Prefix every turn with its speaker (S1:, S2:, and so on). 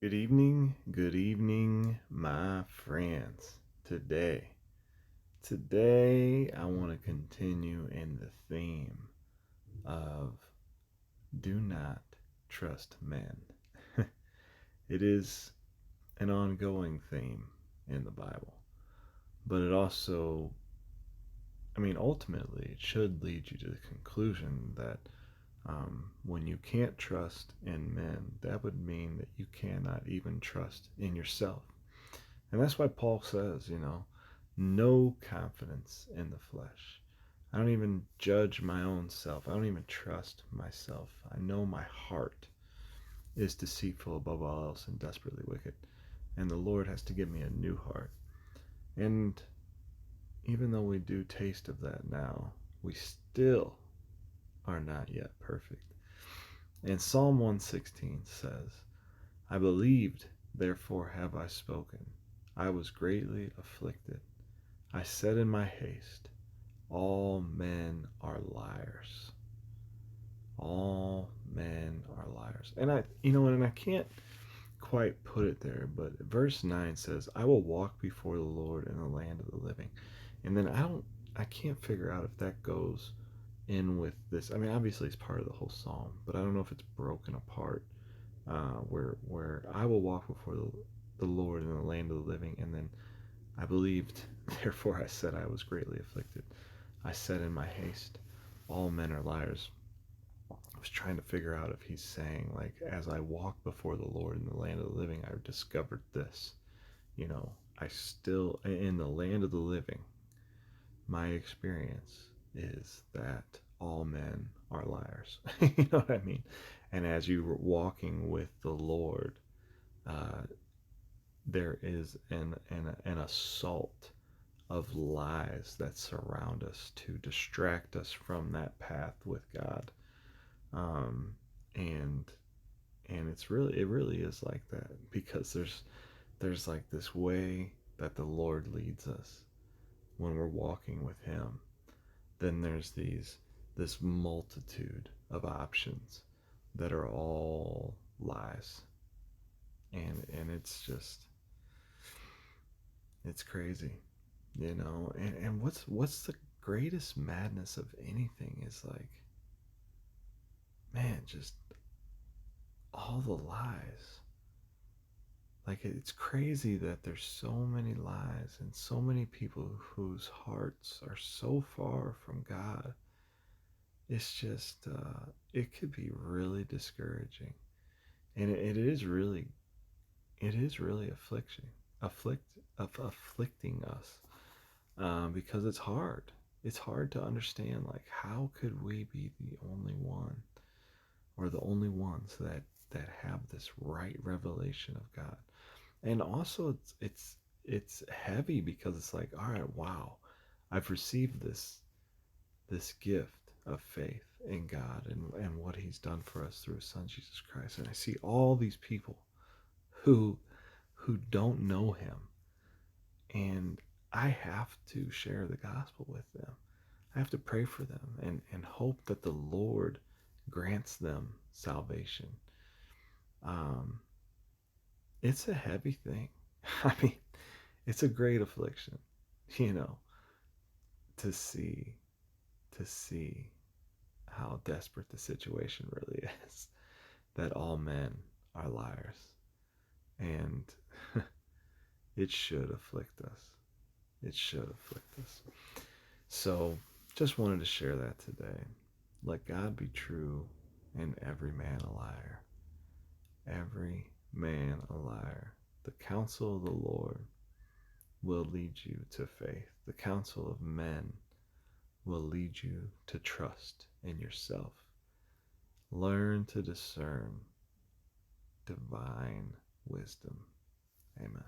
S1: Good evening, my friends. Today I want to continue in the theme of do not trust men. It is an ongoing theme in the Bible, but it also, ultimately, it should lead you to the conclusion that when you can't trust in men, that would mean that you cannot even trust in yourself. And that's why Paul says, no confidence in the flesh. I don't even judge my own self. I don't even trust myself. I know my heart is deceitful above all else and desperately wicked. And the Lord has to give me a new heart. And even though we do taste of that now, we still are not yet perfect. And Psalm 116 says, I believed, therefore have I spoken. I was greatly afflicted. I said in my haste, all men are liars. All men are liars. And I can't quite put it there, but verse 9 says, I will walk before the Lord in the land of the living. And then I can't figure out if that goes in with this. Obviously it's part of the whole psalm, but I don't know if it's broken apart, where I will walk before the Lord in the land of the living, and then I believed, therefore I said I was greatly afflicted. I said in my haste, all men are liars. I was trying to figure out if he's saying, like, as I walk before the Lord in the land of the living, I discovered this. I still, in the land of the living, my experience is that all men are liars. You know what I mean? And as you were walking with the Lord, uh, there is an assault of lies that surround us to distract us from that path with God. Um, and it really is like that, because there's like this way that the Lord leads us when we're walking with Him. Then there's this multitude of options that are all lies, and it's crazy, and what's the greatest madness of anything is, like, man, just all the lies. Like, it's crazy that there's so many lies and so many people whose hearts are so far from God. It's just it could be really discouraging, and it is really afflicting us, because it's hard. It's hard to understand, like, how could we be the only one, or the only ones that have this right revelation of God. And also it's heavy, because it's like, all right, wow, I've received this gift of faith in God, and what He's done for us through His Son Jesus Christ, and I see all these people who don't know Him, and I have to share the gospel with them. I have to pray for them, and hope that the Lord grants them salvation. Um, it's a heavy thing. I mean, it's a great affliction, you know, to see to see how desperate the situation really is. That all men are liars, and it should afflict us. It should afflict us. So, just wanted to share that today. Let God be true and every man a liar. Every man a liar. The counsel of the Lord will lead you to faith. The counsel of men will lead you to trust in yourself. Learn to discern divine wisdom. Amen.